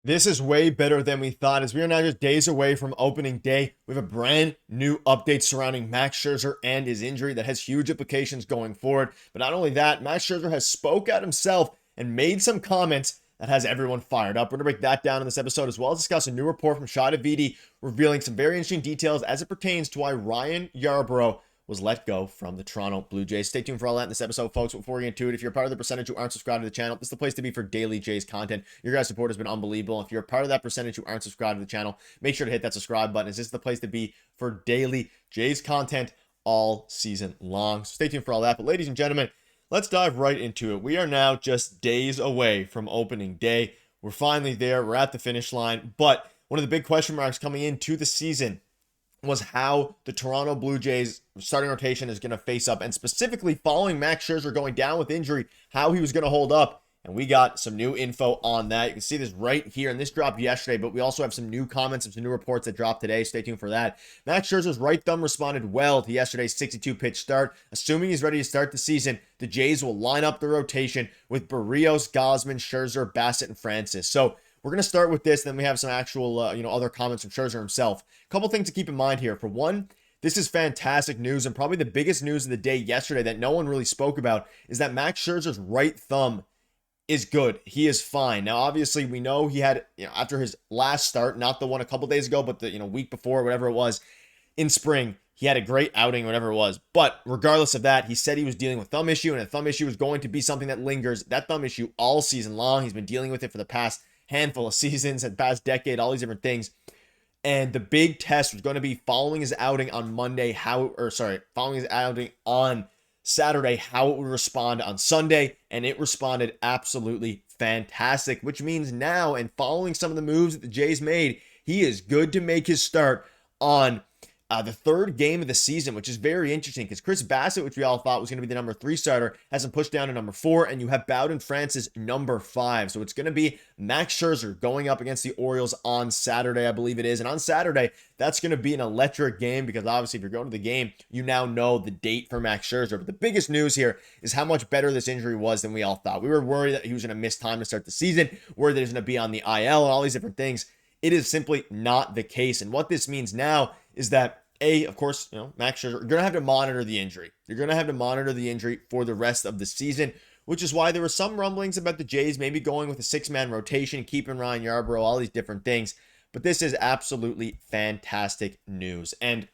This is way better than we thought, as we are now just days away from opening day. We have a brand new update surrounding Max Scherzer and his injury that has huge implications going forward. But not only that, Max Scherzer has spoke out himself and made some comments that has everyone fired up. We're going to break that down in this episode, as well as discuss a new report from Schneider revealing some very interesting details as it pertains to why Ryan Yarbrough was let go from the Toronto Blue Jays. Stay tuned for all that in this episode, folks. Before we get into it, if you're part of the percentage who aren't subscribed to the channel, this is the place to be for daily Jays content. Your guys' support has been unbelievable. If you're a part of that percentage who aren't subscribed to the channel, make sure to hit that subscribe button. This is the place to be for daily Jays content all season long. So stay tuned for all that. But ladies and gentlemen, let's dive right into it. We are now just days away from opening day. We're finally there. We're at the finish line. But one of the big question marks coming into the season was how the Toronto Blue Jays starting rotation is going to face up, and specifically following Max Scherzer going down with injury, how he was going to hold up. And we got some new info on that. You can see this right here, and this dropped yesterday, but we also have some new comments and some new reports that dropped today. Stay tuned for that. Max Scherzer's right thumb responded well to yesterday's 62-pitch start. Assuming he's ready to start the season, the Jays will line up the rotation with Berríos, Gausman, Scherzer, Bassett, and Francis. So we're going to start with this, then we have some actual, other comments from Scherzer himself. A couple things to keep in mind here. For one, this is fantastic news, and probably the biggest news of the day yesterday that no one really spoke about is that Max Scherzer's right thumb is good. He is fine. Now, obviously, we know he had, after his last start, not the one a couple days ago, but the, week before, whatever it was, in spring, he had a great outing, whatever it was. But regardless of that, he said he was dealing with thumb issue, and a thumb issue is going to be something that lingers. That thumb issue all season long. He's been dealing with it for the past handful of seasons and past decade, all these different things. And the big test was going to be following his outing on following his outing on Saturday, how it would respond on Sunday. And it responded absolutely fantastic, which means now, and following some of the moves that the Jays made, he is good to make his start on the third game of the season, which is very interesting because Chris Bassett, which we all thought was going to be the number 3 starter, has him pushed down to number 4, and you have Bowden Francis number 5. So it's going to be Max Scherzer going up against the Orioles on Saturday, I believe it is. And on Saturday, that's going to be an electric game because obviously if you're going to the game, you now know the date for Max Scherzer. But the biggest news here is how much better this injury was than we all thought. We were worried that he was going to miss time to start the season, worried that he was going to be on the IL and all these different things. It is simply not the case. And what this means now is that, of course, Max Scherzer, you're going to have to monitor the injury. You're going to have to monitor the injury for the rest of the season, which is why there were some rumblings about the Jays maybe going with a 6-man rotation, keeping Ryan Yarbrough, all these different things. But this is absolutely fantastic news. And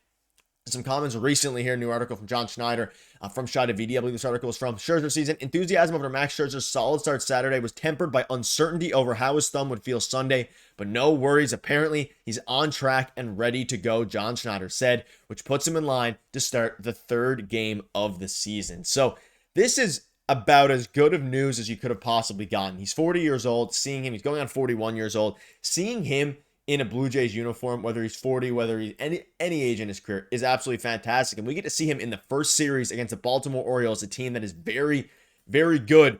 some comments recently here, a new article from John Schneider from Schneider. I believe this article is from Scherzer season. Enthusiasm over Max Scherzer's solid start Saturday was tempered by uncertainty over how his thumb would feel Sunday, but no worries. Apparently, he's on track and ready to go, John Schneider said, which puts him in line to start the third game of the season. So this is about as good of news as you could have possibly gotten. He's 40 years old. Seeing him, he's going on 41 years old. Seeing him in a Blue Jays uniform, whether he's 40, whether he's any age in his career, is absolutely fantastic. And we get to see him in the first series against the Baltimore Orioles, a team that is very, very good.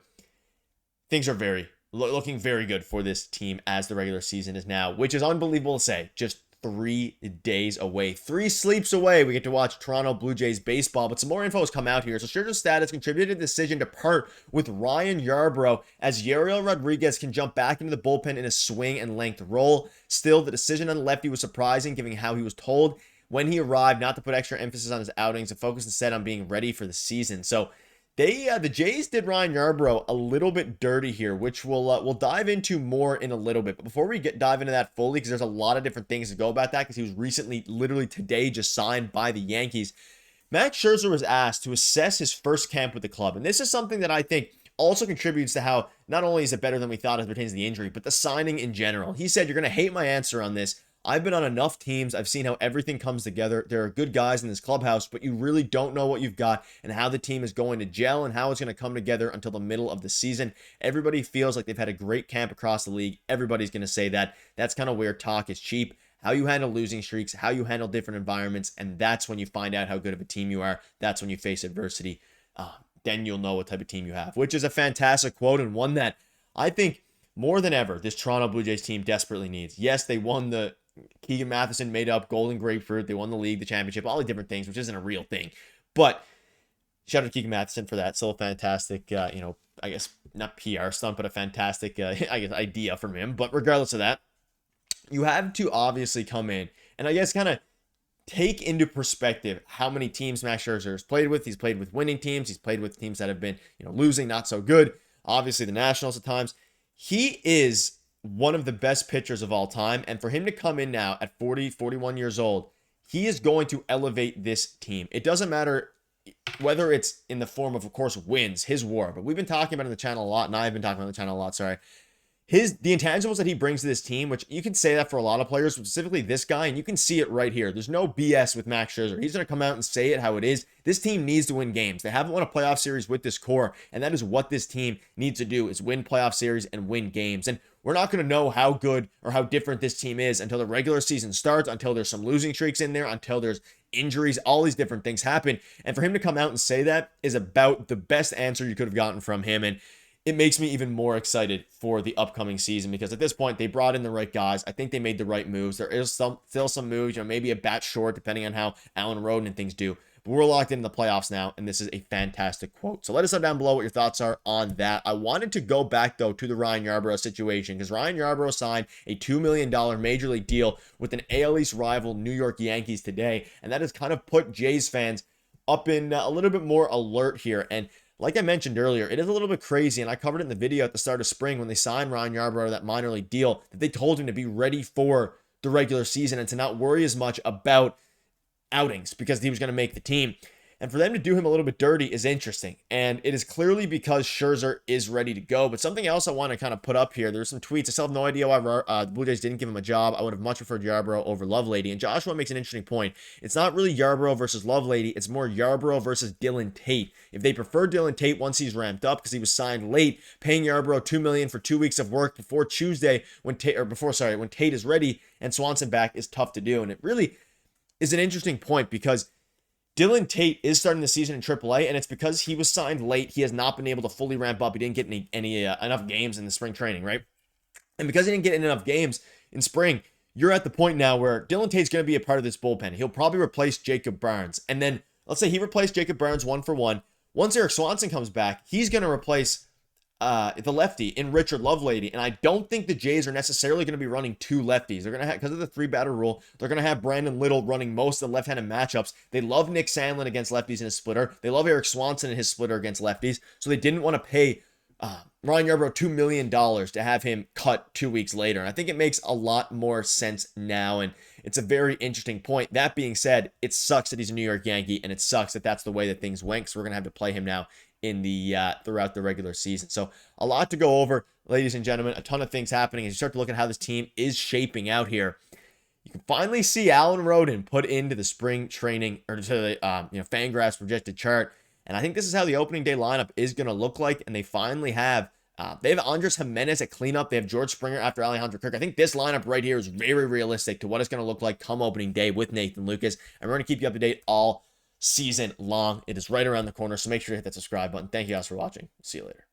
Things are looking very good for this team as the regular season is now, which is unbelievable to say. Just 3 days away, 3 sleeps away. We get to watch Toronto Blue Jays baseball, but some more info has come out here. So Scherzer's status contributed to the decision to part with Ryan Yarbrough as Yariel Rodriguez can jump back into the bullpen in a swing and length role. Still, the decision on the lefty was surprising, given how he was told when he arrived not to put extra emphasis on his outings and focus instead on being ready for the season. So the Jays did Ryan Yarbrough a little bit dirty here, which we'll dive into more in a little bit. But before we dive into that fully, because there's a lot of different things to go about that, because he was recently, literally today, just signed by the Yankees. Max Scherzer was asked to assess his first camp with the club, and this is something that I think also contributes to how not only is it better than we thought as it pertains to the injury, but the signing in general. He said, "You're going to hate my answer on this. I've been on enough teams. I've seen how everything comes together. There are good guys in this clubhouse, but you really don't know what you've got and how the team is going to gel and how it's going to come together until the middle of the season. Everybody feels like they've had a great camp across the league. Everybody's going to say that. That's kind of where talk is cheap. How you handle losing streaks, how you handle different environments, and that's when you find out how good of a team you are. That's when you face adversity. Then you'll know what type of team you have," which is a fantastic quote and one that I think more than ever this Toronto Blue Jays team desperately needs. Yes, they won the Keegan Matheson made up Golden Grapefruit. They won the league, the championship, all the different things, which isn't a real thing. But shout out to Keegan Matheson for that. Still a fantastic, I guess, not PR stunt, but a fantastic, I guess, idea from him. But regardless of that, you have to obviously come in and I guess kind of take into perspective how many teams Max Scherzer has played with. He's played with winning teams. He's played with teams that have been, losing, not so good. Obviously, the Nationals at times. He is one of the best pitchers of all time. And for him to come in now at 40, 41 years old, he is going to elevate this team. It doesn't matter whether it's in the form of course, wins, his WAR. But we've been talking about it on the channel a lot, and I've been talking about it on the channel a lot, sorry. The intangibles that he brings to this team, which you can say that for a lot of players, specifically this guy, and you can see it right here. There's no BS with Max Scherzer. He's going to come out and say it how it is. This team needs to win games. They haven't won a playoff series with this core, and that is what this team needs to do, is win playoff series and win games. And we're not going to know how good or how different this team is until the regular season starts, until there's some losing streaks in there, until there's injuries, all these different things happen. And for him to come out and say that is about the best answer you could have gotten from him. And it makes me even more excited for the upcoming season because at this point, they brought in the right guys. I think they made the right moves. There is still some moves, maybe a bat short, depending on how Allen Roden and things do. But we're locked into the playoffs now, and this is a fantastic quote. So let us know down below what your thoughts are on that. I wanted to go back, though, to the Ryan Yarbrough situation because Ryan Yarbrough signed a $2 million major league deal with an AL East rival New York Yankees today, and that has kind of put Jays fans up in a little bit more alert here. And like I mentioned earlier, it is a little bit crazy, and I covered it in the video at the start of spring when they signed Ryan Yarbrough to that minor league deal, that they told him to be ready for the regular season and to not worry as much about outings because he was going to make the team. And for them to do him a little bit dirty is interesting. And it is clearly because Scherzer is ready to go. But something else I want to kind of put up here. There's some tweets. I still have no idea why the Blue Jays didn't give him a job. I would have much preferred Yarbrough over Lovelady. And Joshua makes an interesting point. It's not really Yarbrough versus Lovelady. It's more Yarbrough versus Dylan Tate. If they prefer Dylan Tate once he's ramped up because he was signed late, paying Yarbrough $2 million for 2 weeks of work before Tuesday when Tate is ready and Swanson back is tough to do. And it really is an interesting point because Dylan Tate is starting the season in AAA, and it's because he was signed late. He has not been able to fully ramp up. He didn't get any enough games in the spring training, right? And because he didn't get enough games in spring, you're at the point now where Dylan Tate's going to be a part of this bullpen. He'll probably replace Jacob Barnes. And then let's say he replaced Jacob Barnes 1-for-1. Once Eric Swanson comes back, he's going to replace the lefty in Richard Lovelady. And I don't think the Jays are necessarily going to be running two lefties. They're going to have, because of the 3-batter rule, they're going to have Brandon Little running most of the left-handed matchups. They love Nick Sandlin against lefties in his splitter. They love Eric Swanson in his splitter against lefties. So they didn't want to pay Ryan Yarbrough $2 million to have him cut 2 weeks later. And I think it makes a lot more sense now. And it's a very interesting point. That being said, it sucks that he's a New York Yankee, and it sucks that that's the way that things went, because we're going to have to play him now in the throughout the regular season. So a lot to go over, ladies and gentlemen. A ton of things happening as you start to look at how this team is shaping out here. You can finally see Allen Roden put into the spring training or to the Fangraphs projected chart, and I think this is how the opening day lineup is going to look like. And they finally have Andres Jimenez at cleanup. They have George Springer after Alejandro Kirk. I think this lineup right here is very realistic to what it's going to look like come opening day with Nathan Lucas, and we're going to keep you up to date all season long. It is right around the corner, so make sure to hit that subscribe button. Thank you guys for watching. See you later.